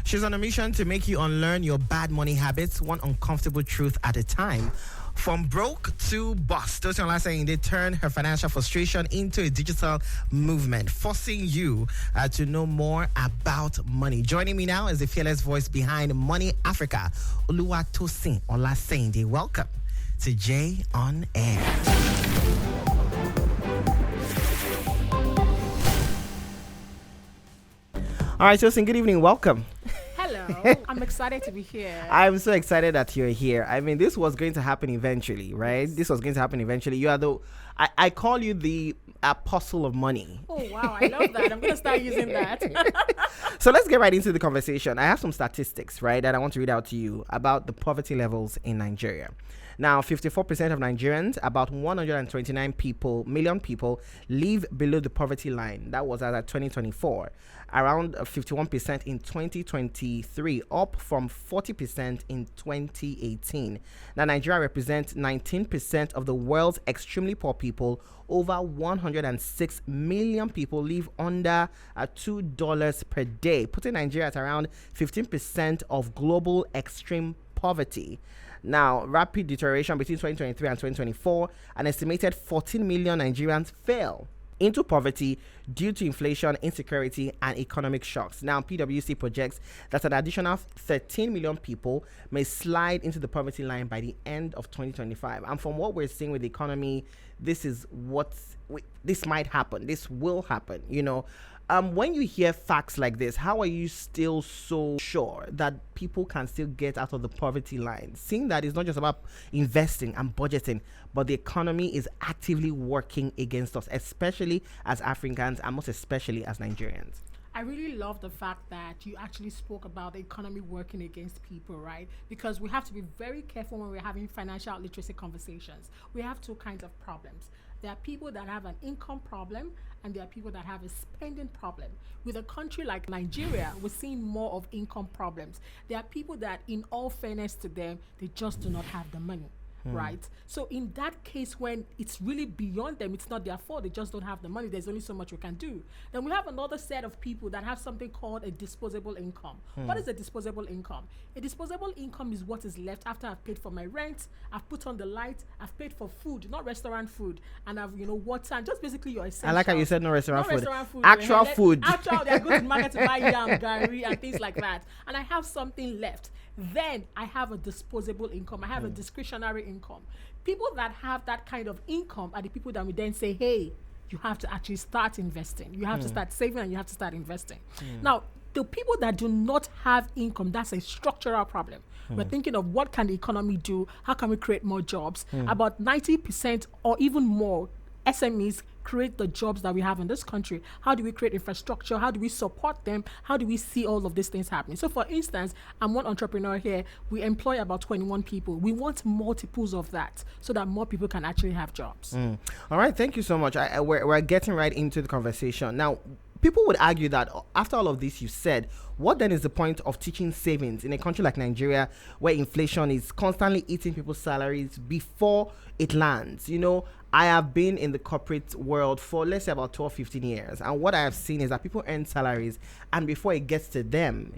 She's on a mission to make you unlearn your bad money habits, one uncomfortable truth at a time. From broke to bust, Oluwatosin Olaseinde turned her financial frustration into a digital movement, forcing you to know more about money. Joining me now is the fearless voice behind Money Africa, Oluwatosin Olaseinde. Welcome to J on Air. All right, Tosin, good evening. Welcome. Hello. I'm excited to be here. I'm so excited that you're here. I mean, this was going to happen eventually, right? This was going to happen eventually. You are I call you the apostle of money. Oh, wow. I love that. I'm going to start using that. So let's get right into the conversation. I have some statistics, right, that I want to read out to you about the poverty levels in Nigeria. Now, 54% of Nigerians, about 129 million people, live below the poverty line. That was as at 2024. Around 51% in 2023, up from 40% in 2018. Now, Nigeria represents 19% of the world's extremely poor people. Over 106 million people live under $2 per day, putting Nigeria at around 15% of global extreme poverty. Now, rapid deterioration between 2023 and 2024, an estimated 14 million Nigerians fell into poverty due to inflation, insecurity, and economic shocks. Now, PwC projects that an additional 13 million people may slide into the poverty line by the end of 2025. And from what we're seeing with the economy, this might happen. This will happen, you know. When you hear facts like this, how are you still so sure that people can still get out of the poverty line? Seeing that it's not just about investing and budgeting, but the economy is actively working against us, especially as Africans and most especially as Nigerians. I really love the fact that you actually spoke about the economy working against people, right? Because we have to be very careful when we're having financial literacy conversations. We have two kinds of problems. There are people that have an income problem and there are people that have a spending problem. With a country like Nigeria, we're seeing more of income problems. There are people that, in all fairness to them, they just do not have the money. Right. So in that case, when it's really beyond them, it's not their fault. They just don't have the money. There's only so much we can do. Then we have another set of people that have something called a disposable income. What is a disposable income? A disposable income is what is left after I've paid for my rent, I've put on the light, I've paid for food, not restaurant food, and I've, water, and just basically your essentials. I like how you said no restaurant food. Actual food. Actual, they're going to the market to buy yam, gari, and things like that. And I have something left. Then I have a disposable income. I have a discretionary income. People that have that kind of income are the people that we then say, hey, you have to actually start investing. You have to start saving and you have to start investing. Now, the people that do not have income, that's a structural problem. We're thinking of what can the economy do? How can we create more jobs? About 90% or even more SMEs create the jobs that we have in this country. How do we create infrastructure? How do we support them? How do we see all of these things happening? So for instance, I'm one entrepreneur here. We employ about 21 people. We want multiples of that so that more people can actually have jobs. All right. Thank you so much. We're getting right into the conversation. Now, people would argue that after all of this you said, what then is the point of teaching savings in a country like Nigeria where inflation is constantly eating people's salaries before it lands? I have been in the corporate world for, let's say, about 12, 15 years. And what I have seen is that people earn salaries and before it gets to them,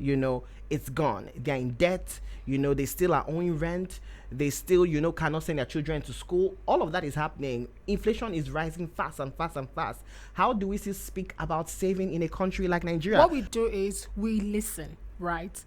it's gone. They're in debt. They still are owing rent. They still, cannot send their children to school. All of that is happening. Inflation is rising fast and fast and fast. How do we still speak about saving in a country like Nigeria? What we do is we listen, right?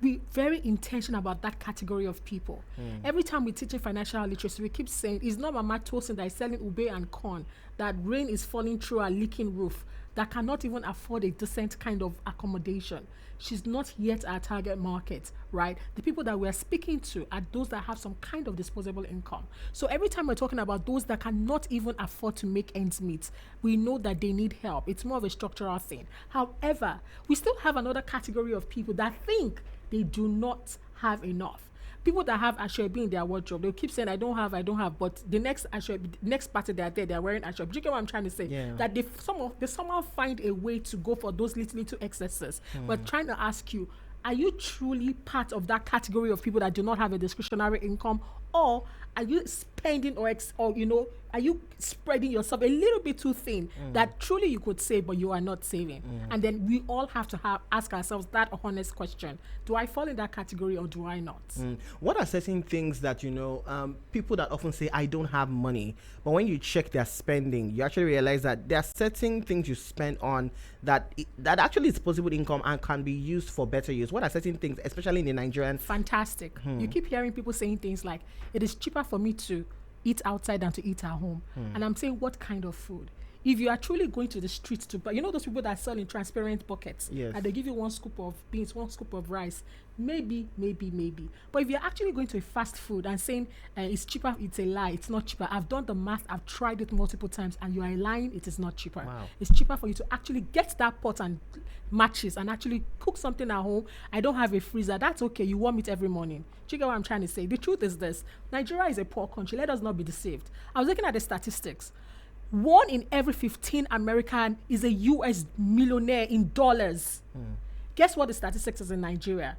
We're very intentional about that category of people. Every time we teach in financial literacy, we keep saying it's not Mama Tosin that is selling ube and corn, that rain is falling through a leaking roof, that cannot even afford a decent kind of accommodation. She's not yet our target market, right? The people that we're speaking to are those that have some kind of disposable income. So every time we're talking about those that cannot even afford to make ends meet, we know that they need help. It's more of a structural thing. However, we still have another category of people that think they do not have enough. People that have Ashwebi in their wardrobe, they'll keep saying, I don't have, but the next party they're there, they're wearing Ashwebi. Do you get what I'm trying to say? Yeah. That they somehow find a way to go for those little excesses. We're trying to ask you, are you truly part of that category of people that do not have a discretionary income? or are you spending or are you spreading yourself a little bit too thin that truly you could save but you are not saving? And then we all have to ask ourselves that honest question: do I fall in that category or do I not? What are certain things that people that often say I don't have money, but when you check their spending, you actually realize that there are certain things you spend on that actually is possible income and can be used for better use? What are certain things, especially in the Nigerian? Fantastic. You keep hearing people saying things like, it is cheaper for me to eat outside than to eat at home. And I'm saying, what kind of food? If you are truly going to the streets to buy, those people that sell in transparent buckets, yes, and they give you 1 scoop of beans, 1 scoop of rice, maybe. But if you're actually going to a fast food and saying it's cheaper, it's a lie. It's not cheaper. I've done the math. I've tried it multiple times, and you are lying. It is not cheaper. Wow. It's cheaper for you to actually get that pot and matches and actually cook something at home. I don't have a freezer. That's okay. You warm it every morning. Do you get what I'm trying to say? The truth is this: Nigeria is a poor country. Let us not be deceived. I was looking at the statistics. 1 in every 15 American is a US millionaire in dollars. Guess what the statistics is in Nigeria?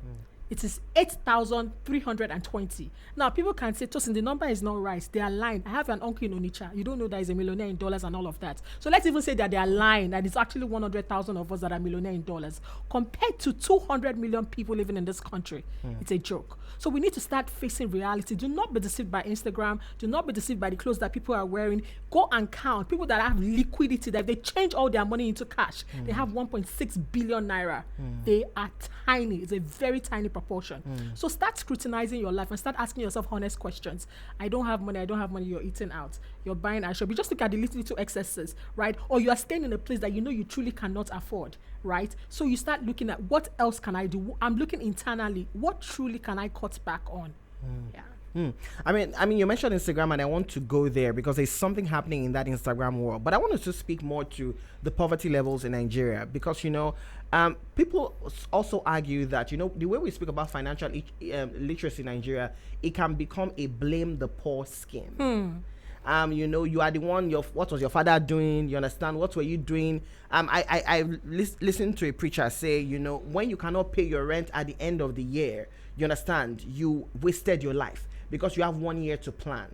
It is 8,320. Now, people can say, Tosin, the number is not right. They are lying. I have an uncle in Onitsha. You don't know that he's a millionaire in dollars and all of that. So let's even say that they are lying, that it's actually 100,000 of us that are millionaire in dollars. Compared to 200 million people living in this country, it's a joke. So we need to start facing reality. Do not be deceived by Instagram. Do not be deceived by the clothes that people are wearing. Go and count. People that have liquidity, that they change all their money into cash. They have 1.6 billion naira. They are tiny. It's a very tiny proportion. So start scrutinizing your life and start asking yourself honest questions. I don't have money. You're eating out. You're buying a shop. You just look at the little excesses, right? Or you are staying in a place that you truly cannot afford, right? So you start looking at, what else can I do? I'm looking internally. What truly can I cut back on? Yeah. I mean, you mentioned Instagram, and I want to go there because there's something happening in that Instagram world. But I want to speak more to the poverty levels in Nigeria because people also argue that the way we speak about financial literacy in Nigeria, it can become a blame the poor scheme. You are the one. What was your father doing? You understand? What were you doing? I listened to a preacher say, when you cannot pay your rent at the end of the year, you understand, you wasted your life because you have 1 year to plan.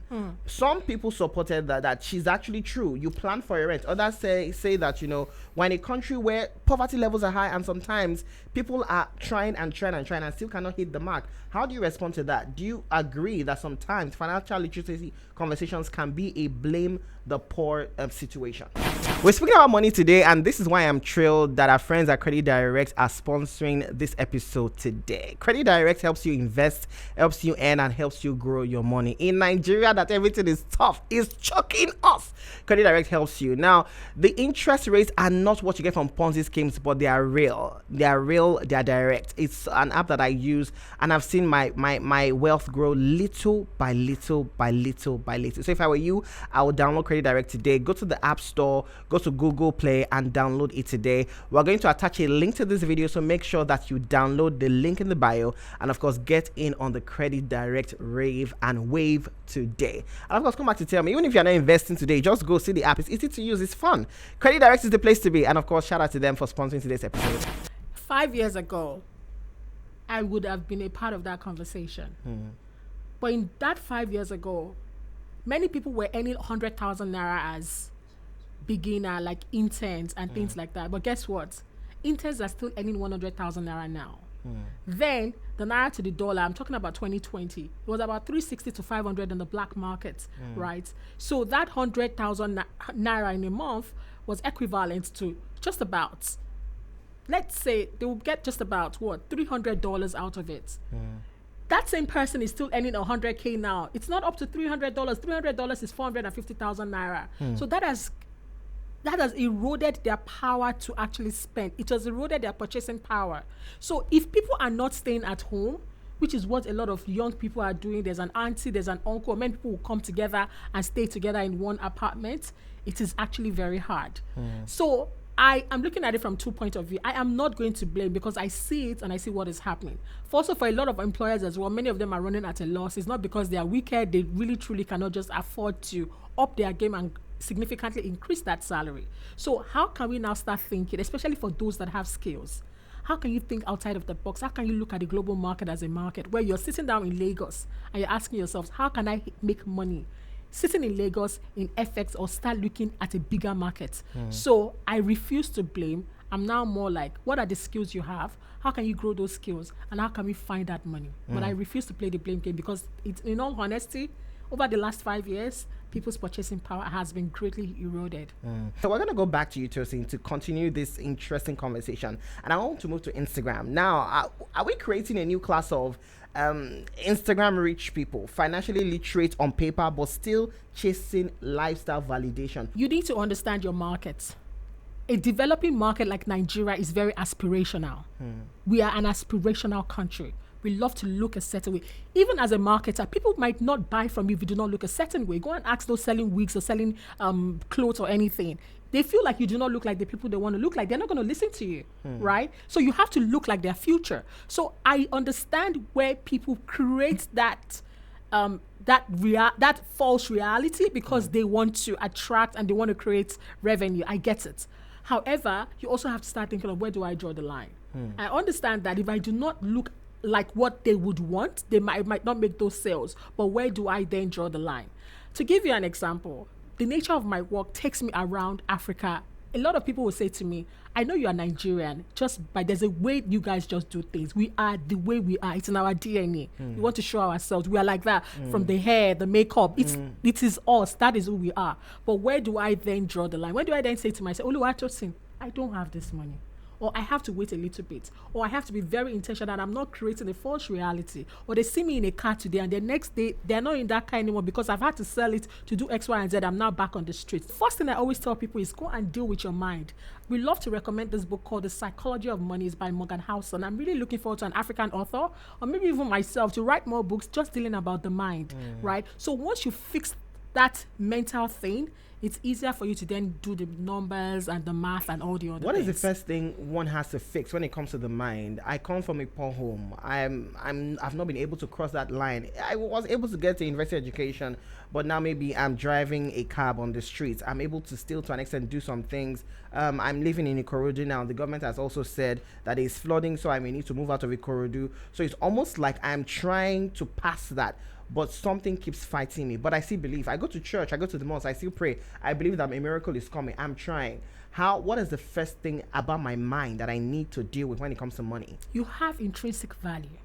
Some people supported that she's actually true. You plan for your rent. Others say that we're in a country where poverty levels are high and sometimes people are trying and still cannot hit the mark. How do you respond to that? Do you agree that sometimes financial literacy conversations can be a blame the poor situation? We're speaking about money today, and this is why I'm thrilled that our friends at Credit Direct are sponsoring this episode today. Credit Direct helps you invest, helps you earn, and helps you grow your money. In Nigeria, that everything is tough, is choking us. Credit Direct helps you. Now, the interest rates are not what you get from Ponzi schemes, but they are real. They are direct. It's an app that I use, and I've seen my wealth grow little by little. So if I were you, I would download Credit Direct today. Go to the App Store, go to Google Play, and download it today. We're going to attach a link to this video, so make sure that you download the link in the bio, and of course get in on the Credit Direct rave and wave today. And of course, come back to tell me, even if you're not investing today, just go see the app. It's easy to use, it's fun. Credit Direct is the place to be. And of course, shout out to them for sponsoring today's episode. 5 years ago, I would have been a part of that conversation. But in that 5 years ago, many people were earning 100,000 naira as beginner, like interns and things like that. But guess what? Interns are still earning 100,000 naira now. Then the naira to the dollar, I'm talking about 2020, it was about 360 to 500 in the black market, right? So that 100,000 naira in a month was equivalent to just about, let's say they will get just about $300 out of it. That same person is still earning 100K now. It's not up to $300. $300 is 450,000 naira. So that has eroded their power to actually spend. It has eroded their purchasing power. So if people are not staying at home, which is what a lot of young people are doing, there's an auntie, there's an uncle, many people will come together and stay together in one apartment, it is actually very hard. So I am looking at it from 2 points of view. I am not going to blame because I see it and I see what is happening. Also, for a lot of employers as well, many of them are running at a loss. It's not because they are wicked. They really, truly cannot just afford to up their game and significantly increase that salary. So how can we now start thinking, especially for those that have skills, How can you think outside of the box? How can you look at the global market as a market where you're sitting down in Lagos and you're asking yourselves, how can I make money? Sitting in Lagos in FX or start looking at a bigger market. So I refuse to blame. I'm now more like, what are the skills you have? How can you grow those skills? And how can we find that money? But I refuse to play the blame game because it's, in all honesty, over the last 5 years, people's purchasing power has been greatly eroded. So we're going to go back to you, Tosin, to continue this interesting conversation. And I want to move to Instagram. Now, are we creating a new class of Instagram rich people, financially literate on paper, but still chasing lifestyle validation? You need to understand your market. A developing market like Nigeria is very aspirational. We are an aspirational country. We love to look a certain way. Even as a marketer, people might not buy from you if you do not look a certain way. Go and ask those selling wigs or selling clothes or anything. They feel like you do not look like the people they want to look like. They're not going to listen to you, right? So you have to look like their future. So I understand where people create that false reality because they want to attract and they want to create revenue. I get it. However, you also have to start thinking of, where do I draw the line? I understand that if I do not look like what they would want, they might not make those sales. But where do I then draw the line? To give you an example, the nature of my work takes me around Africa. A lot of people will say to me, I know you are Nigerian, there's a way you guys just do things. We are the way we are. It's in our DNA. We want to show ourselves. We are like that. From the hair, the makeup, it is us. That is who we are. But where do I then draw the line? When do I then say to myself, Oluwatosin, I don't have this money, or I have to wait a little bit, or I have to be very intentional that I'm not creating a false reality, or they see me in a car today and the next day they're not in that car anymore because I've had to sell it to do X, Y, and Z. I'm now back on the street. First thing I always tell people is go and deal with your mind. We love to recommend this book called The Psychology of Money. It's by Morgan Housel. I'm really looking forward to an African author, or maybe even myself, to write more books just dealing about the mind, right? So once you fix that mental thing, it's easier for you to then do the numbers and the math and all the other What things. is the first thing one has to fix when it comes to the mind? I come from a poor home. I've not been able to cross that line. I was able to get to university education, but now maybe I'm driving a cab on the streets. I'm able to still, to an extent, do some things. I'm living in Ikorodu now. The government has also said that it's flooding, so I may need to move out of Ikorodu. So it's almost like I'm trying to pass that, but something keeps fighting me. But I still believe. I go to church, I go to the mosque, I still pray. I believe that a miracle is coming. I'm trying. What is the first thing about my mind that I need to deal with when it comes to money? You have intrinsic value.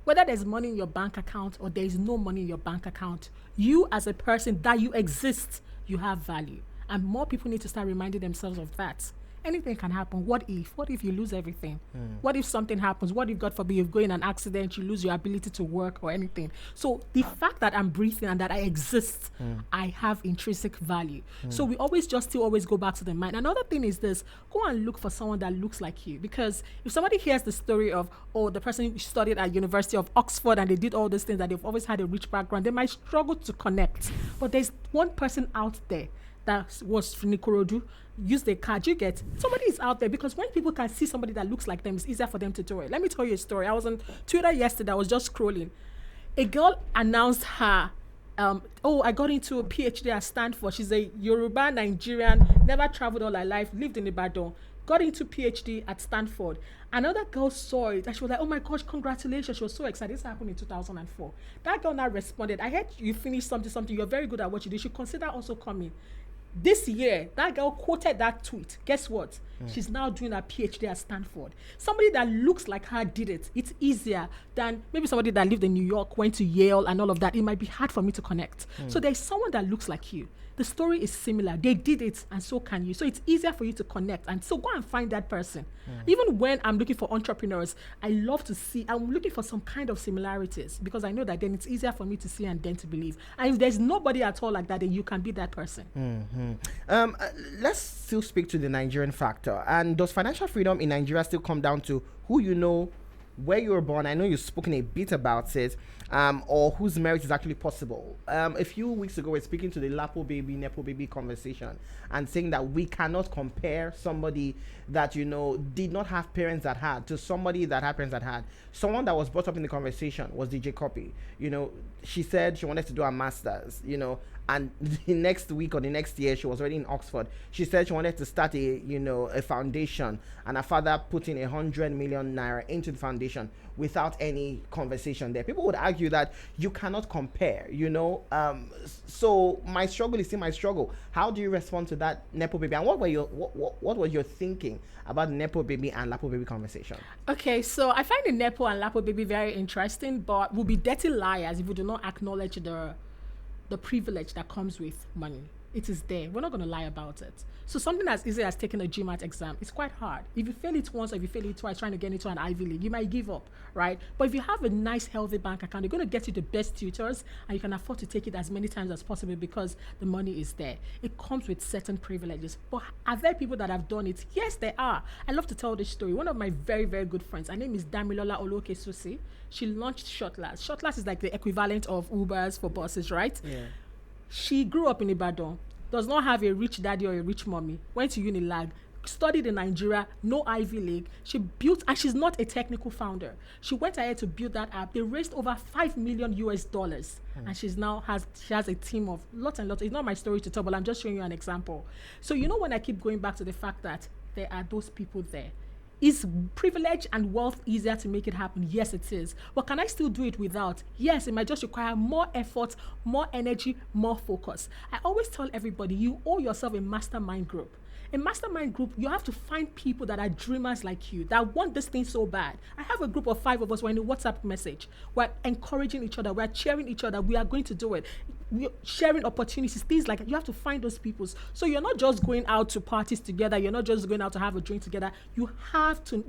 Whether there's money in your bank account or there is no money in your bank account, you as a person, that you exist, you have value. And more people need to start reminding themselves of that. Anything can happen. What if you lose everything? What if something happens? What if, God forbid, you go in an accident, you lose your ability to work or anything? So the fact that I'm breathing and that I exist, I have intrinsic value. So we always go back to the mind. Another thing is this: go and look for someone that looks like you. Because if somebody hears the story of, the person studied at University of Oxford and they did all these things, that they've always had a rich background, they might struggle to connect. But there's one person out there that was from Nikorodu, use the card, you get, somebody is out there, because when people can see somebody that looks like them, it's easier for them to do it. Let me tell you a story. I was on Twitter yesterday, I was just scrolling. A girl announced her, I got into a PhD at Stanford. She's a Yoruba Nigerian, never traveled all her life, lived in Ibadan, got into PhD at Stanford. Another girl saw it and she was like, oh my gosh, congratulations. She was so excited. This happened in 2004. That girl now responded, I heard you finished something, you're very good at what you do. You should consider also coming. This year, that girl quoted that tweet. Guess what? She's now doing a PhD at Stanford. Somebody that looks like her did it. It's easier than maybe somebody that lived in New York, went to Yale and all of that. It might be hard for me to connect. So there's someone that looks like you. The story is similar. They did it and so can you. So it's easier for you to connect. And so go and find that person. Even when I'm looking for entrepreneurs, I'm looking for some kind of similarities, because I know that then it's easier for me to see and then to believe. And if there's nobody at all like that, then you can be that person. Let's still speak to the Nigerian factor. And does financial freedom in Nigeria still come down to who you know, where you were born. I know you've spoken a bit about it, or whose merit is actually possible. A few weeks ago, we're speaking to the Lapo baby, Nepo baby conversation and saying that we cannot compare somebody that, did not have parents that had to somebody that had parents that had. Someone that was brought up in the conversation was DJ Copy. She said she wanted to do a master's, and the next week or the next year she was already in Oxford. She said she wanted to start a foundation, and her father put in 100 million naira into the foundation without any conversation there. People would argue that you cannot compare, so my struggle is still my struggle. How do you respond to that Nepo baby, and what was your thinking about the Nepo baby and Lapo baby conversation? Okay, so I find the Nepo and Lapo baby very interesting, but we'll be dirty liars if we do not acknowledge the privilege that comes with money. It is there. We're not going to lie about it. So something as easy as taking a GMAT exam, it's quite hard. If you fail it once or if you fail it twice trying to get into an Ivy League, you might give up, right? But if you have a nice, healthy bank account, you're going to get you the best tutors and you can afford to take it as many times as possible because the money is there. It comes with certain privileges. But are there people that have done it? Yes, there are. I love to tell this story. One of my very, very good friends, her name is Damilola Oluwatosin. She launched Shortlass. Shortlass is like the equivalent of Ubers for buses, right? Yeah. She grew up in Ibadan, does not have a rich daddy or a rich mommy, went to Unilag, studied in Nigeria, no Ivy League. She built, and she's not a technical founder. She went ahead to build that app. They raised over $5 million US, and she has a team of lots and lots. It's not my story to tell, but I'm just showing you an example. So when I keep going back to the fact that there are those people there, is privilege and wealth easier to make it happen? Yes, it is. But can I still do it without? Yes, it might just require more effort, more energy, more focus. I always tell everybody, you owe yourself a mastermind group. A mastermind group, you have to find people that are dreamers like you, that want this thing so bad. I have a group of 5 of us. We're in a WhatsApp message. We're encouraging each other. We're cheering each other. We are going to do it. We're sharing opportunities, things like that. You have to find those people. So you're not just going out to parties together. You're not just going out to have a drink together. You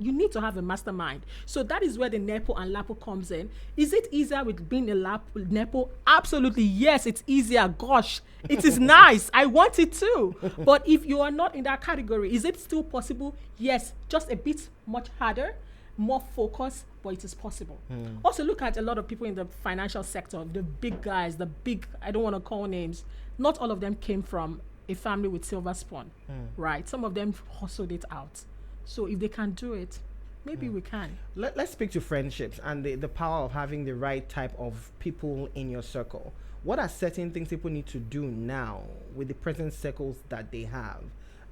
need to have a mastermind. So that is where the Nepo and Lapo comes in. Is it easier with being a Nepo? Absolutely, yes, it's easier. Gosh, it is nice. I want it too. But if you are not in that category, is it still possible? Yes, just a bit much harder, more focus, but it is possible. Also, look at a lot of people in the financial sector, the big guys, I don't want to call names. Not all of them came from a family with silver spoon, right? Some of them hustled it out. So if they can do it, maybe we can. Let's speak to friendships and the power of having the right type of people in your circle. What are certain things people need to do now with the present circles that they have?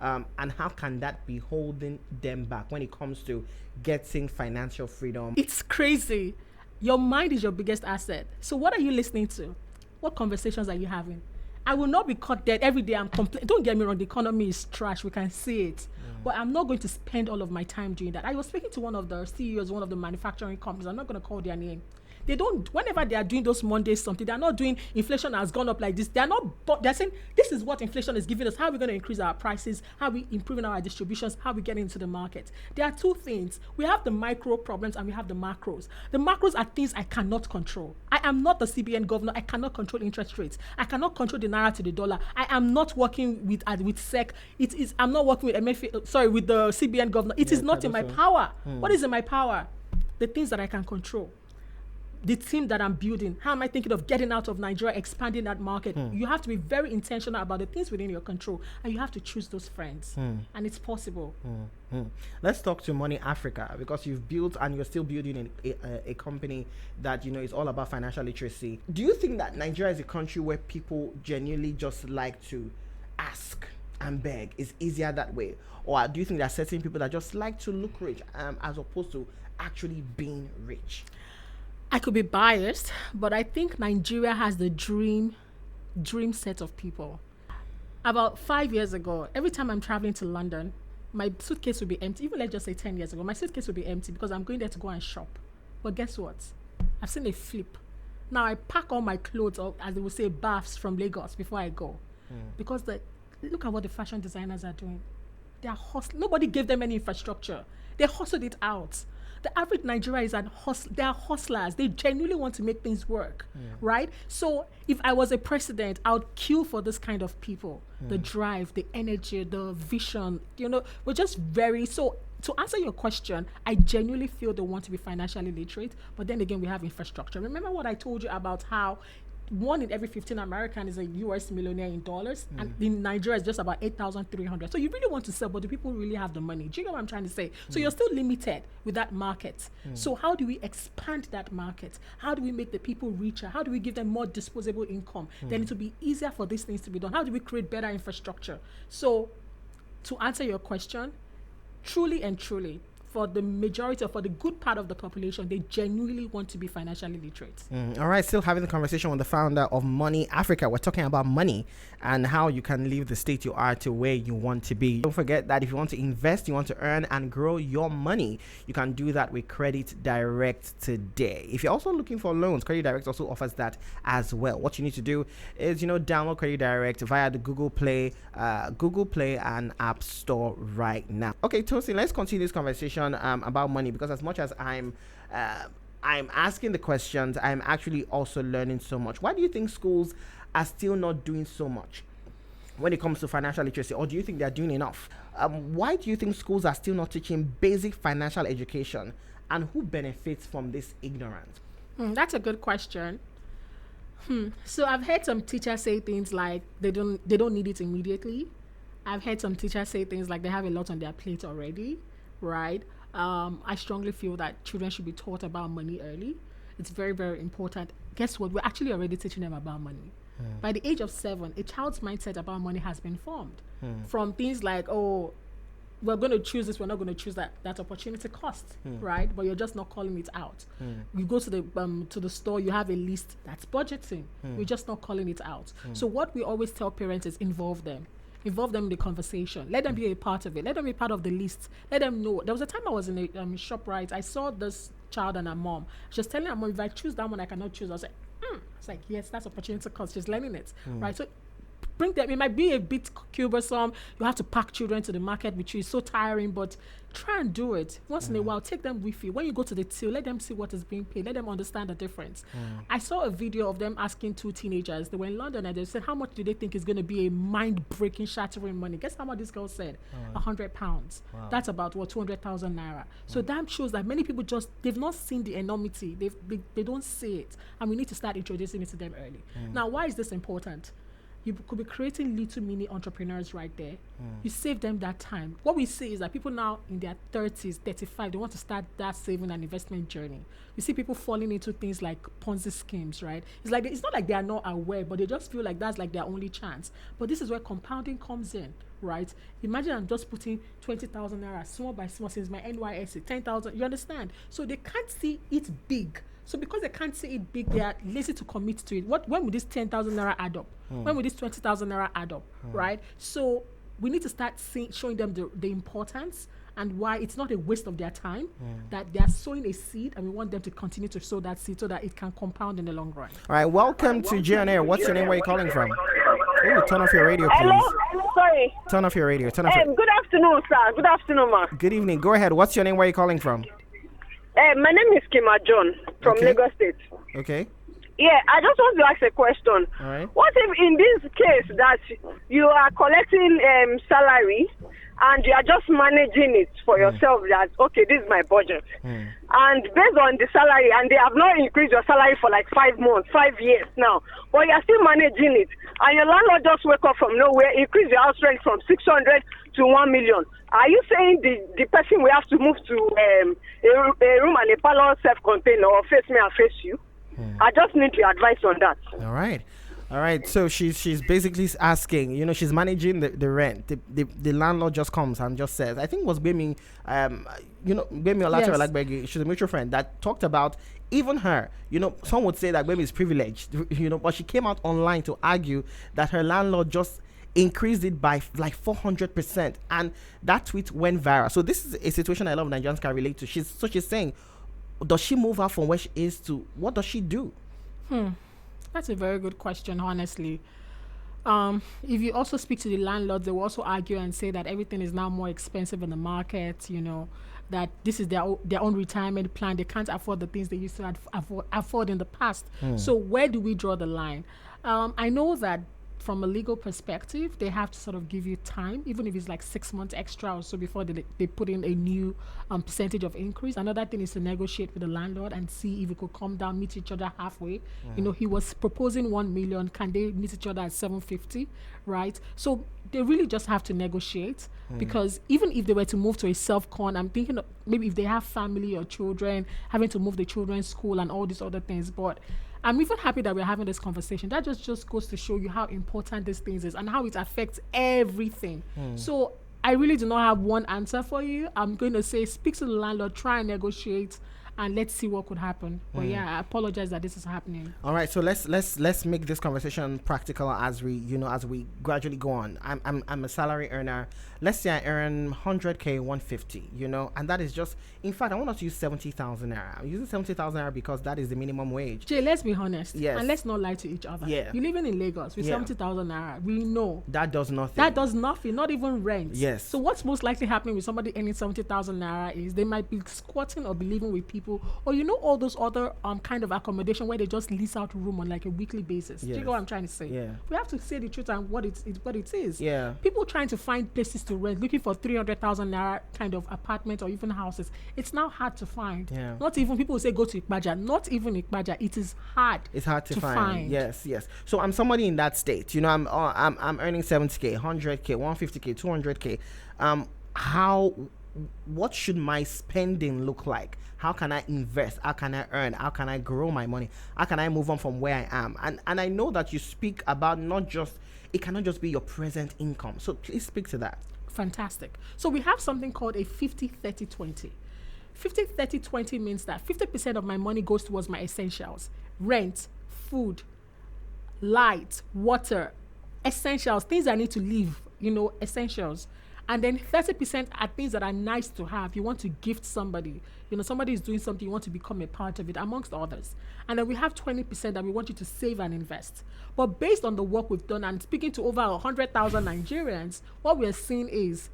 And how can that be holding them back when it comes to getting financial freedom? It's crazy. Your mind is your biggest asset. So what are you listening to? What conversations are you having? I will not be caught dead every day. I'm complaining. Don't get me wrong. The economy is trash. We can see it. But I'm not going to spend all of my time doing that. I was speaking to one of the CEOs, one of the manufacturing companies. I'm not going to call their name. They don't, whenever they are doing those Mondays something, they're not doing inflation has gone up like this. They're saying this is what inflation is giving us. How are we going to increase our prices? How are we improving our distributions? How are we getting into the market? There are two things. We have the micro problems and we have the macros. The macros are things I cannot control. I am not the CBN governor. I cannot control interest rates. I cannot control the naira to the dollar. I am not working with SEC. I'm not working with with the CBN governor. It is not in my power. What is in my power? The things that I can control. The team that I'm building, how am I thinking of getting out of Nigeria, expanding that market? You have to be very intentional about the things within your control, and you have to choose those friends, and it's possible. Let's talk to Money Africa, because you've built and you're still building a company that is all about financial literacy. Do you think that Nigeria is a country where people genuinely just like to ask and beg? Is easier that way, or do you think there are certain people that just like to look rich as opposed to actually being rich? I could be biased, but I think Nigeria has the dream set of people. About 5 years ago, every time I'm traveling to London, my suitcase will be empty. Even let's just say 10 years ago, my suitcase will be empty because I'm going there to go and shop. But guess what? I've seen a flip. Now I pack all my clothes, or as they would say, baths from Lagos before I go. Because look at what the fashion designers are doing. They are nobody gave them any infrastructure. They hustled it out. The average Nigerian is they are hustlers. They genuinely want to make things work, right? So if I was a president, I would kill for this kind of people. The drive, the energy, the vision, we're just so to answer your question, I genuinely feel they want to be financially literate, but then again, we have infrastructure. Remember what I told you about how 1 in every 15 American is a US millionaire in dollars, and in Nigeria it's just about 8,300. So you really want to sell, but do people really have the money? Do you know what I'm trying to say? So you're still limited with that market. So how do we expand that market? How do we make the people richer? How do we give them more disposable income? Then it will be easier for these things to be done. How do we create better infrastructure? So to answer your question, truly and truly, for the majority or for the good part of the population, they genuinely want to be financially literate. All right, still having the conversation with the founder of Money Africa. We're talking about money and how you can leave the state you are to where you want to be. Don't forget that if you want to invest, you want to earn and grow your money, you can do that with Credit Direct today. If you're also looking for loans, Credit Direct also offers that as well. What you need to do is, download Credit Direct via the Google Play and App Store right now. Okay, Tosin, let's continue this conversation about money, because as much as I'm asking the questions, I'm actually also learning so much. Why do you think schools are still not doing so much when it comes to financial literacy, or do you think they're doing enough? Why do you think schools are still not teaching basic financial education, and who benefits from this ignorance? That's a good question. So I've heard some teachers say things like they don't need it immediately. I've heard some teachers say things like they have a lot on their plate already, right? I strongly feel that children should be taught about money early. It's very, very important. Guess what? We're actually already teaching them about money. By the age of 7, a child's mindset about money has been formed. From things like, oh, we're going to choose this, we're not going to choose that. That opportunity cost, right? But you're just not calling it out. You go to the store, you have a list that's budgeting. We're just not calling it out. So what we always tell parents is involve them in the conversation. Let them be a part of it. Let them be part of the list. Let them know. There was a time I was in a shop, right? I saw this child and her mom. She was telling her mom, if I choose that one, I cannot choose. I was like, It's like, yes, that's opportunity cost. She's learning it, right? So bring them. It might be a bit cumbersome. You have to pack children to the market, which is so tiring, but try and do it once in a while. Take them with you. When you go to the till, let them see what is being paid. Let them understand the difference. I saw a video of them asking 2 teenagers. They were in London and they said, how much do they think is going to be a mind-breaking, shattering money? Guess how much this girl said? £100. Wow. That's about, 200,000 naira. So that shows that many people they've not seen the enormity. They don't see it. And we need to start introducing it to them early. Now, why is this important? You could be creating little mini entrepreneurs right there. You save them that time. What we see is that people now in their 30s, 35, they want to start that saving and investment journey. You see people falling into things like Ponzi schemes, right? It's not like they are not aware, but they just feel like that's like their only chance. But this is where compounding comes in, right? Imagine I'm just putting 20,000 naira small by small since my NYSC, 10,000. You understand? So they can't see it big. So because they can't see it big, they are lazy to commit to it. When will this 10,000 naira add up? When will this 20,000 naira add up, right? So we need to start showing them the importance and why it's not a waste of their time, that they are sowing a seed, and we want them to continue to sow that seed so that it can compound in the long run. All right, welcome to GNA. What's your name? Where are you calling from? Ooh, turn off your radio, please. Hello? Sorry. Turn off your radio. Good afternoon, sir. Good afternoon, ma. Good evening. Go ahead. What's your name? Where are you calling from? My name is Kima John from Lagos State. Okay. Yeah, I just want to ask a question. All right. What if in this case that you are collecting salary and you are just managing it for yourself, that, okay, this is my budget. And based on the salary, and they have not increased your salary for like 5 months, 5 years now, but you are still managing it, and your landlord just wake up from nowhere, increase your house rent from 600 to 1 million. Are you saying the person will have to move to a room and a parlor self-contained, or face me and face you? I just need your advice on that. All right. So she's basically asking, she's managing the rent. The landlord just comes and just says, I think it was Gbemi Olaseinde, she's a mutual friend that talked about even her. Some would say that Gbemi is privileged, but she came out online to argue that her landlord just increased it by like 400%, and that tweet went viral. So this is a situation a lot of Nigerians can relate to. She's saying, does she move out from where she is to what does she do? That's a very good question, honestly. If you also speak to the landlords, they will also argue and say that everything is now more expensive in the market, that this is their own retirement plan. They can't afford the things they used to afford in the past. So where do we draw the line? I know that from a legal perspective, they have to sort of give you time, even if it's like 6 months extra or so before they put in a new percentage of increase. Another thing is to negotiate with the landlord and see if we could come down, meet each other halfway. You know, he was proposing 1 million. Can they meet each other at 750, right? So they really just have to negotiate, because even if they were to move to a self-con, I'm thinking of maybe if they have family or children, having to move the children's school and all these other things. But I'm even happy that we're having this conversation. That just goes to show you how important these things is and how it affects everything. So I really do not have one answer for you. I'm going to say speak to the landlord, try and negotiate, and let's see what could happen. But yeah, I apologize that this is happening. All right, so let's make this conversation practical as we gradually go on. I'm a salary earner. Let's say I earn 100K, 150, and that is just, in fact, I want us to use 70,000 naira. I'm using 70,000 naira because that is the minimum wage. Jay, let's be honest. Yes. And let's not lie to each other. Yeah. You're living in Lagos with 70,000 naira. We know. That does nothing. That does nothing, not even rent. Yes. So what's most likely happening with somebody earning 70,000 naira is they might be squatting or be living with people, or all those other kind of accommodation where they just lease out a room on like a weekly basis. Yes. Do you know what I'm trying to say? Yeah. We have to say the truth and what it is. Yeah. People trying to find places to rent, looking for 300,000 naira kind of apartment or even houses. It's now hard to find. Yeah. Not even people say go to Ikpaja. Not even Ikpaja. It is hard. It's hard to find. Yes. So I'm somebody in that state. I'm earning 70K, 100K, 150K, 200K. What should my spending look like? How can I invest? How can I earn? How can I grow my money? How can I move on from where I am? And I know that you speak about it cannot just be your present income. So please speak to that. Fantastic. So we have something called a 50-30-20. 50-30-20 means that 50% of my money goes towards my essentials: rent, food, light, water, essentials, things I need to live, essentials. And then 30% are things that are nice to have. You want to gift somebody. Somebody is doing something, you want to become a part of it, amongst others. And then we have 20% that we want you to save and invest. But based on the work we've done and speaking to over 100,000 Nigerians, what we're seeing is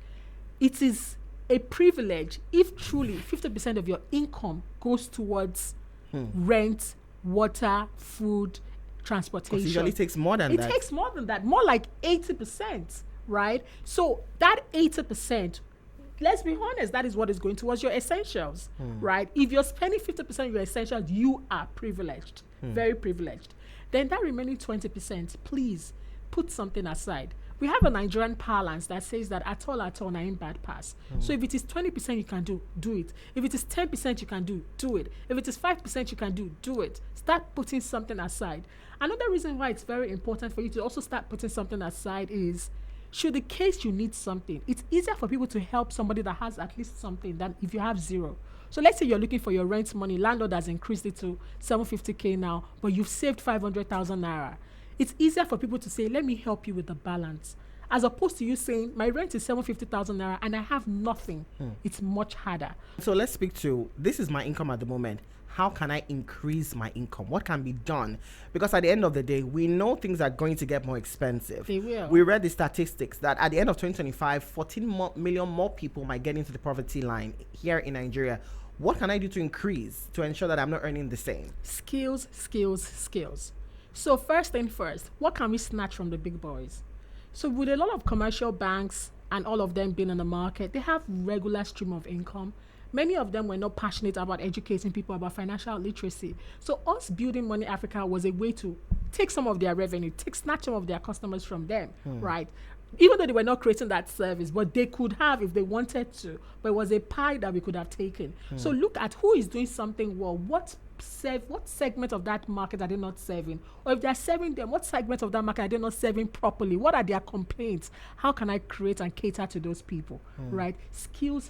it is a privilege if truly 50% of your income goes towards rent, water, food, transportation. It usually takes more than that. It takes more than that, more like 80%. Right? So that 80%, let's be honest, that is what is going towards your essentials, right? If you're spending 50% of your essentials, you are privileged, very privileged. Then that remaining 20%, please put something aside. We have a Nigerian parlance that says that at all, na in bad pass. So if it is 20% you can do it. If it is 10% you can do it. If it is 5% you can do it. Start putting something aside. Another reason why it's very important for you to also start putting something aside is, should the case you need something, it's easier for people to help somebody that has at least something than if you have zero. So let's say you're looking for your rent money, landlord has increased it to 750K now, but you've saved 500,000 naira. It's easier for people to say, let me help you with the balance, as opposed to you saying, my rent is 750,000 naira and I have nothing. It's much harder. So let's speak to, this is my income at the moment. How can I increase my income? What can be done? Because at the end of the day, we know things are going to get more expensive. They will. We read the statistics that at the end of 2025, 14 million more people might get into the poverty line here in Nigeria. What can I do to increase, to ensure that I'm not earning the same? Skills. So first thing first, what can we snatch from the big boys? So with a lot of commercial banks and all of them being in the market, they have regular stream of income. Many of them were not passionate about educating people about financial literacy. So us building Money Africa was a way to take some of their revenue, snatch some of their customers from them, right? Even though they were not creating that service, but they could have if they wanted to. But it was a pie that we could have taken. So look at who is doing something well. What segment of that market are they not serving? Or if they're serving them, what segment of that market are they not serving properly? What are their complaints? How can I create and cater to those people, right? Skills.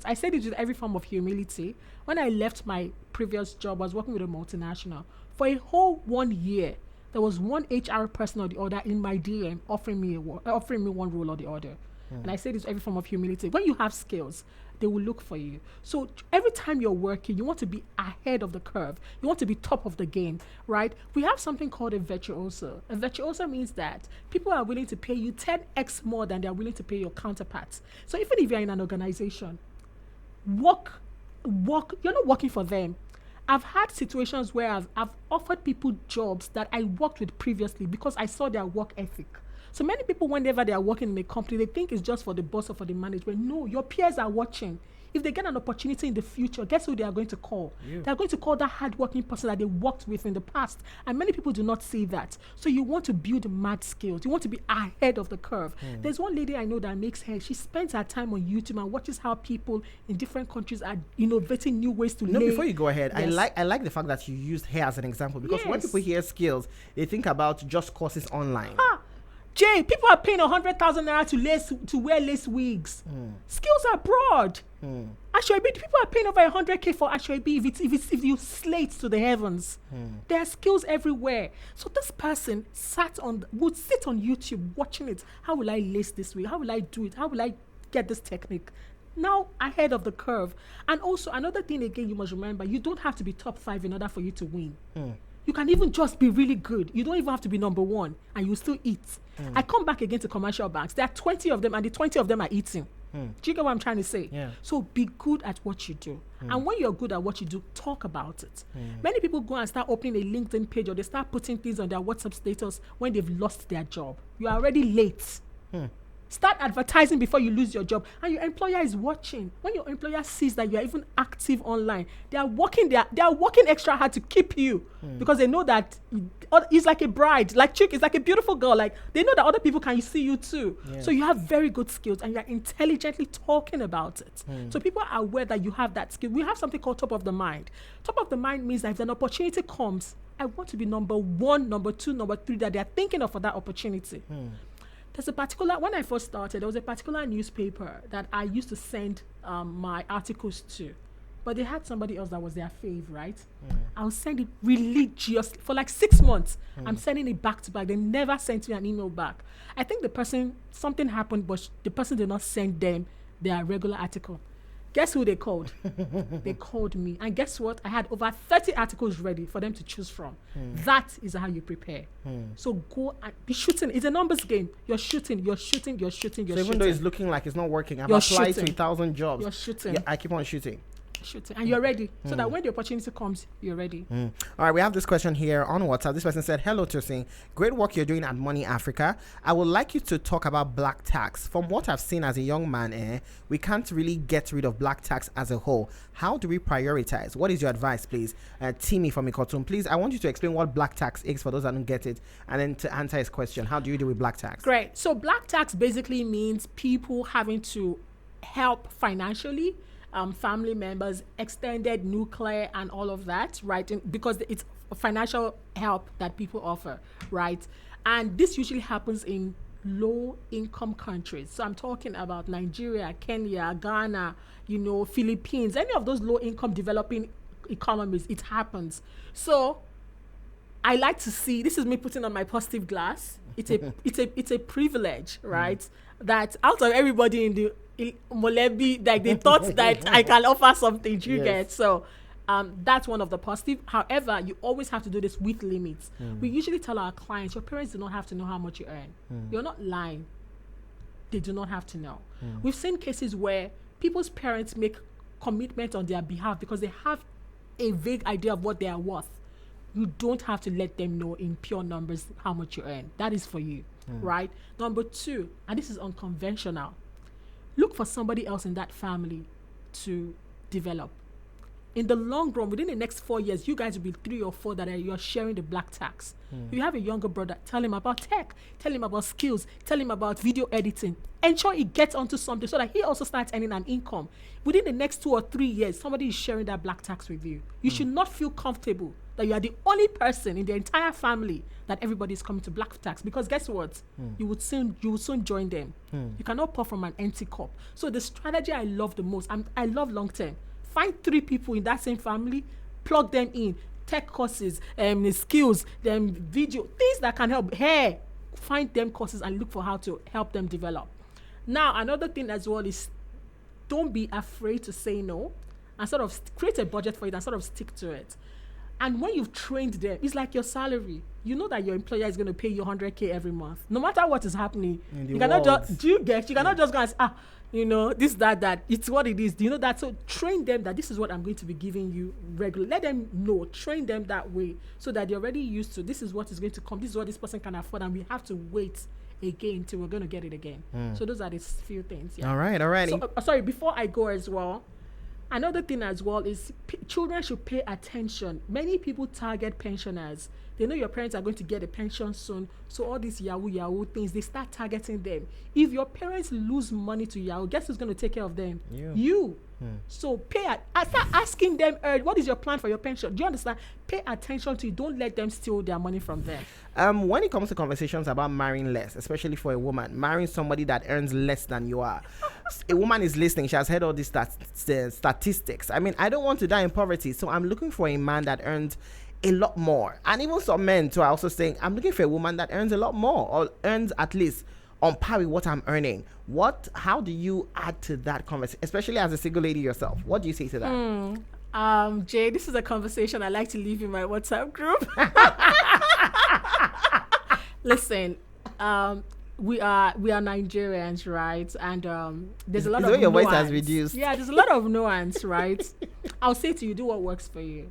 I said it with every form of humility. When I left my previous job, I was working with a multinational. For a whole 1 year, there was one HR person or the other in my DM offering me one role or the other. And I say this with every form of humility. When you have skills, they will look for you. So every time you're working, you want to be ahead of the curve. You want to be top of the game, right? We have something called a virtuoso. A virtuoso means that people are willing to pay you 10x more than they're willing to pay your counterparts. So even if you're in an organization, you're not working for them. I've had situations where I've offered people jobs that I worked with previously because I saw their work ethic. So many people, whenever they are working in a company, they think it's just for the boss or for the management. No, your peers are watching. If they get an opportunity in the future, guess who they are going to call? They are going to call that hardworking person that they worked with in the past. And many people do not see that. So you want to build mad skills. You want to be ahead of the curve. There's one lady I know that makes hair. She spends her time on YouTube and watches how people in different countries are innovating new ways to lay. Before you go ahead, Yes. I like the fact that you used hair as an example, because when people hear skills, they think about just courses online. Jay, people are paying 100,000 naira to wear lace wigs. Skills are broad. Ashwebi, people are paying over 100K for Ashwebi if you slate to the heavens. There are skills everywhere. So this person would sit on YouTube watching it. How will I lace this wig? How will I do it? How will I get this technique? Now ahead of the curve. And also another thing again, you must remember, you don't have to be top 5 in order for you to win. You can even just be really good. You don't even have to be number 1 and you still eat. I come back again to commercial banks. There are 20 of them and the 20 of them are eating. Do you get what I'm trying to say? Yeah. So be good at what you do. And when you're good at what you do, talk about it. Many people go and start opening a LinkedIn page or they start putting things on their WhatsApp status when they've lost their job. You are already late. Start advertising before you lose your job, and your employer is watching. When your employer sees that you are even active online, they are working extra hard to keep you because they know that it's like a bride, like chick, it's like a beautiful girl. Like they know that other people can see you too. So you have very good skills, and you are intelligently talking about it. So people are aware that you have that skill. We have something called top of the mind. Top of the mind means that if an opportunity comes, I want to be number 1, number 2, number 3 that they are thinking of for that opportunity. When I first started, there was a particular newspaper that I used to send my articles to, but they had somebody else that was their fave, right? I'll send it religiously for like 6 months. I'm sending it back to back. They never sent me an email back. I think something happened, but the person did not send them their regular article. Guess who they called? They called me. And guess what? I had over 30 articles ready for them to choose from. That is how you prepare. So go and be shooting. It's a numbers game. You're shooting. So even though it's looking like it's not working, I've You're applied shooting. to 1,000 jobs. You're shooting. Yeah, I keep on shooting. And you're ready. So that when the opportunity comes, you're ready. All right, we have this question here on WhatsApp. This person said, "Hello, Tosin. Great work you're doing at Money Africa. I would like you to talk about black tax. From what I've seen as a young man, we can't really get rid of black tax as a whole. How do we prioritize? What is your advice, please?" Timmy from Ikotum, please, I want you to explain what black tax is for those that don't get it, and then to answer his question, how do you deal with black tax? Great. So black tax basically means people having to help financially, family members, extended nuclear and all of that, right? Because it's financial help that people offer, right? And this usually happens in low income countries. So I'm talking about Nigeria, Kenya, Ghana, Philippines, any of those low income developing economies, it happens. So I like to see, this is me putting on my positive glass. It's a privilege, right? That out of everybody in the Molebi, like they thought that I can offer something, you get. So that's one of the positive. However, you always have to do this with limits. We usually tell our clients, your parents do not have to know how much you earn. You're not lying. They do not have to know. We've seen cases where people's parents make commitment on their behalf because they have a vague idea of what they are worth. You don't have to let them know in pure numbers how much you earn. That is for you, right? Number 2, and this is unconventional, look for somebody else in that family to develop. In the long run, within the next 4 years, you guys will be 3 or 4 that you're sharing the black tax. You have a younger brother, tell him about tech, tell him about skills, tell him about video editing. Ensure he gets onto something so that he also starts earning an income. Within the next 2 or 3 years, somebody is sharing that black tax with you. You should not feel comfortable that you are the only person in the entire family that everybody is coming to black tax, because guess what? You will soon join them. You cannot pour from an empty cup. So the strategy I love the most, I love long term. Find 3 people in that same family, plug them in, tech courses, skills, video, things that can help. Find them courses and look for how to help them develop. Now, another thing as well is don't be afraid to say no and sort of create a budget for it and sort of stick to it. And when you've trained them, it's like your salary. you know that your employer is going to pay you 100K every month, no matter what is happening. You cannot just cannot just go and say, this, that. It's what it is. Do you know that? So train them that this is what I'm going to be giving you regularly. Let them know. Train them that way so that they're already used to this is what is going to come. This is what this person can afford, and we have to wait again till we're going to get it again. So those are the few things. Yeah. All right. So, sorry, before I go as well, another thing as well is children should pay attention. Many people target pensioners. They know your parents are going to get a pension soon, so all these yahoo things, they start targeting them. If your parents lose money to yahoo, guess who's going to take care of them? You. So start asking them, what is your plan for your pension? Do you understand? Pay attention to it. Don't let them steal their money from them. When it comes to conversations about marrying less, especially for a woman, marrying somebody that earns less than you are, a woman is listening. She has heard all these statistics. I mean, I don't want to die in poverty, so I'm looking for a man that earns a lot more. And even some men too are also saying, I'm looking for a woman that earns a lot more, or earns at least on par with what I'm earning. How do you add to that conversation, especially as a single lady yourself? What do you say to that? Jay, this is a conversation I like to leave in my WhatsApp group. Listen, we are Nigerians, right? And there's a lot of nuance. Your voice has reduced. Yeah, there's a lot of nuance, right? I'll say to you, do what works for you.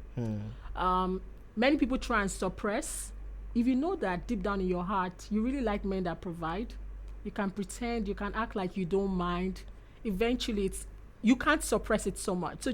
Many people try and suppress. If you know that deep down in your heart, you really like men that provide, you can pretend, you can act like you don't mind. Eventually, you can't suppress it so much. So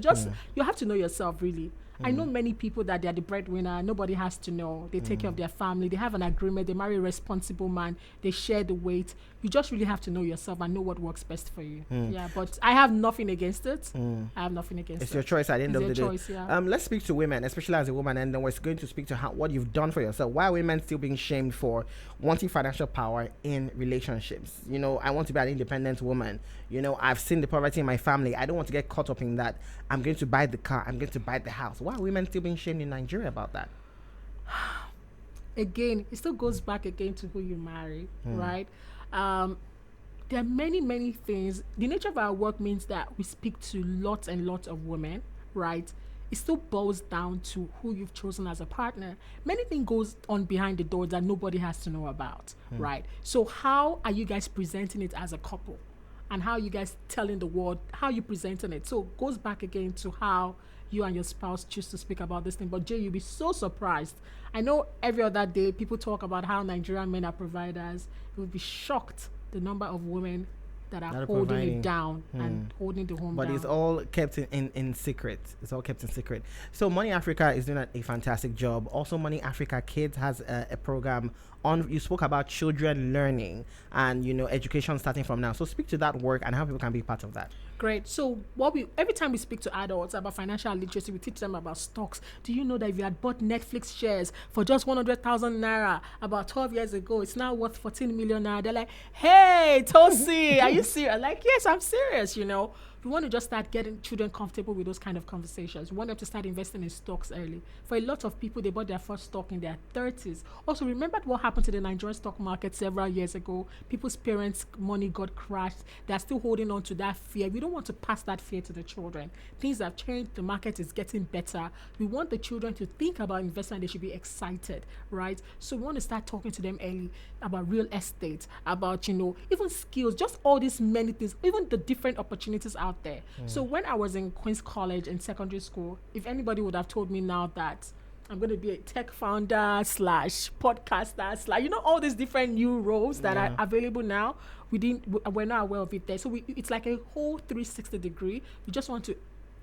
you have to know yourself, really. I know many people that they're the breadwinner. Nobody has to know. They take care of their family. They have an agreement. They marry a responsible man. They share the weight. You just really have to know yourself and know what works best for you. Yeah, but I have nothing against it. I have nothing against it. It's your choice at the end of the day. Choice, yeah. Let's speak to women, especially as a woman, and then we're going to speak to what you've done for yourself. Why are women still being shamed for wanting financial power in relationships? I want to be an independent woman. I've seen the poverty in my family. I don't want to get caught up in that. I'm going to buy the car. I'm going to buy the house. Why are women still being shamed in Nigeria about that? Again, it still goes back again to who you marry, right? There are many things. The nature of our work means that we speak to lots and lots of women, right? It still boils down to who you've chosen as a partner. Many things goes on behind the doors that nobody has to know about, right? So how are you guys presenting it as a couple? And how you guys telling the world, how you presenting it? So it goes back again to how you and your spouse choose to speak about this thing. But Jay, you'll be so surprised. I know every other day people talk about how Nigerian men are providers. You would be shocked the number of women that are holding it down and holding the home down. But it's all kept in secret. It's all kept in secret. So Money Africa is doing a fantastic job. Also, Money Africa Kids has a program on. You spoke about children learning and education starting from now. So speak to that work and how people can be part of that. Great. So every time we speak to adults about financial literacy, we teach them about stocks. Do you know that if you had bought Netflix shares for just 100,000 naira about 12 years ago, it's now worth 14 million naira? They're like, hey, Tosi, are you serious? Like, yes, I'm serious, We want to just start getting children comfortable with those kind of conversations. We want them to start investing in stocks early. For a lot of people, they bought their first stock in their 30s. Also, remember what happened to the Nigerian stock market several years ago? People's parents' money got crashed. They're still holding on to that fear. We don't want to pass that fear to the children. Things have changed. The market is getting better. We want the children to think about investment. They should be excited, right? So we want to start talking to them early about real estate, about, even skills, just all these many things, even the different opportunities out there. So when I was in Queen's College in secondary school, if anybody would have told me now that I'm going to be a tech founder / podcaster / all these different new roles that are available now, we're not aware of it there. So it's like a whole 360 degree. We just want to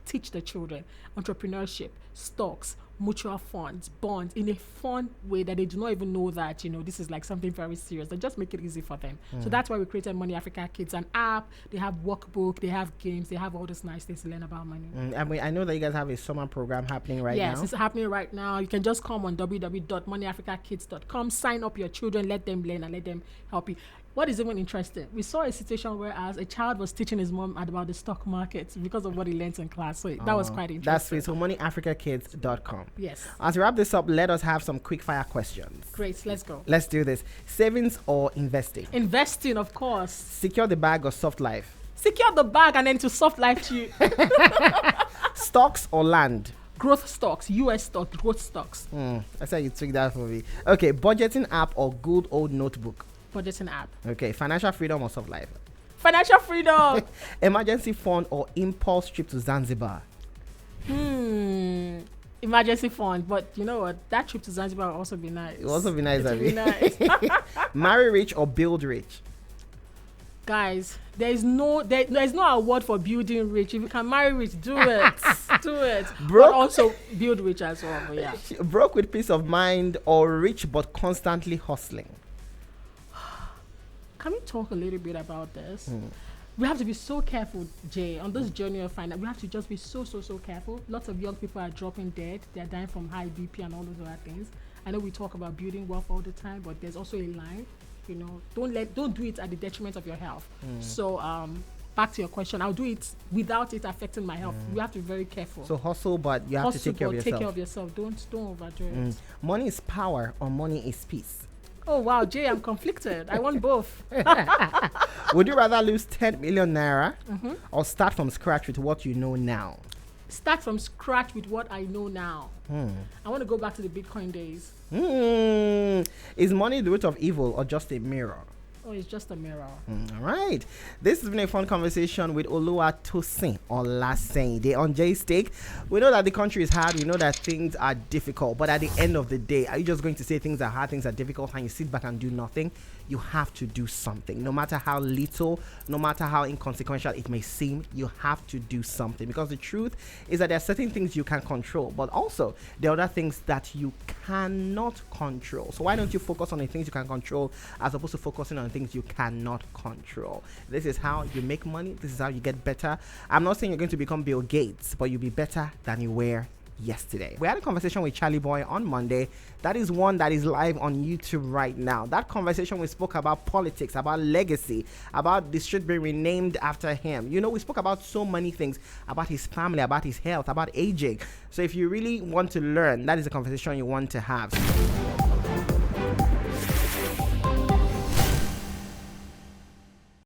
teach the children entrepreneurship, stocks, mutual funds, bonds in a fun way that they do not even know that, this is like something very serious. They just make it easy for them. So that's why we created Money Africa Kids, an app. They have workbook, they have games, they have all these nice things to learn about money. I know that you guys have a summer program happening now. Yes, it's happening right now. You can just come on www.moneyafricakids.com, sign up your children, let them learn and let them help you. What is even interesting, we saw a situation where a child was teaching his mom about the stock market because of what he learned in class. So that was quite interesting. That's sweet. So moneyafricakids.com. Yes. As we wrap this up, let us have some quick fire questions. Great, let's go. Let's do this. Savings or investing? Investing, of course. Secure the bag or soft life? Secure the bag and then to soft life to you. Stocks or land? Growth stocks, US stocks, growth stocks. That's how you took that for me. Okay, budgeting app or good old notebook? Budgeting app. Okay, financial freedom or soft life? Financial freedom. Emergency fund or impulse trip to Zanzibar? Emergency fund, but you know what? That trip to Zanzibar will also be nice. It will also be nice. It will be nice. Marry rich or build rich? Guys, there's no award for building rich. If you can marry rich, do it. Do it. Broke? But also build rich as well. But yeah. Broke with peace of mind or rich but constantly hustling? Can we talk a little bit about this? We have to be so careful, Jay, on this journey of finance. We have to just be so careful. Lots of young people are dropping dead. They're dying from high BP and all those other things. I know we talk about building wealth all the time, but there's also a line. You know, don't do it at the detriment of your health. So back to your question, I'll do it without it affecting my health. We have to be very careful. So hustle, but you have to take care of yourself. Take care of yourself. Don't overdo it. Money is power or money is peace? Oh wow, Jay, I'm conflicted. I want both. Would you rather lose 10 million naira or start from scratch with what you know now? Start from scratch with what I know now. I want to go back to the Bitcoin days. Is money the root of evil or just a mirror? Oh, it's just a mirror. All right. This has been a fun conversation with Oluwatosin Olaseinde on Jay's Take. We know that the country is hard. We know that things are difficult. But at the end of the day, are you just going to say things are hard, things are difficult, and you sit back and do nothing? You have to do something. No matter how little, no matter how inconsequential it may seem, you have to do something. Because the truth is that there are certain things you can control, but also there are other things that you cannot control. So why don't you focus on the things you can control as opposed to focusing on the things you cannot control? This is how you make money. This is how you get better. I'm not saying you're going to become Bill Gates, but you'll be better than you were yesterday. We had a conversation with Charlie Boy on Monday. That is one that is live on YouTube right now. That conversation, we spoke about politics, about legacy, about the street being renamed after him. You know, we spoke about so many things, about his family, about his health, about aging. So if you really want to learn, that is a conversation you want to have.